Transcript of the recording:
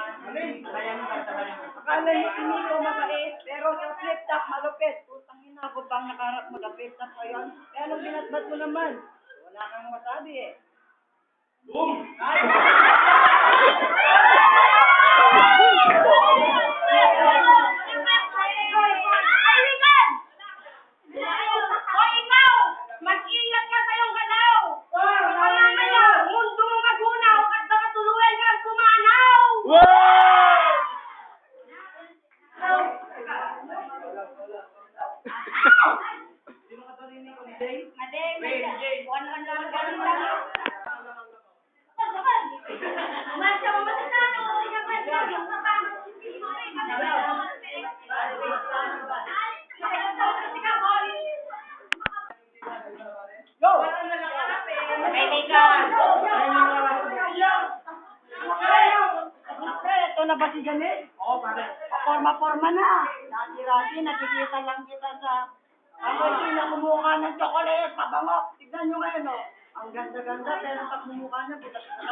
Akala niyo hindi ko mabait, pero sa flip-top malupit. Putang ina ko bang nakaharap mo sa flip-top ko yun? Kaya nung binatbat mo naman, wala kang masabi eh. Boom! Ay! Mag-ingat ka sa iyong galaw! Mamaya, mundo mo magunaw at baka tuluyan ka at pumanaw! Go! Ito na ba si Janet? Oo, pare. Forma-forma na. Dati-dati, nakikita lang kita sa... Ako yung kumukha ng chocolate, pabango. Tignan nyo ngayon, no? Ang ganda-ganda, pero pag kumukha niya, putas na.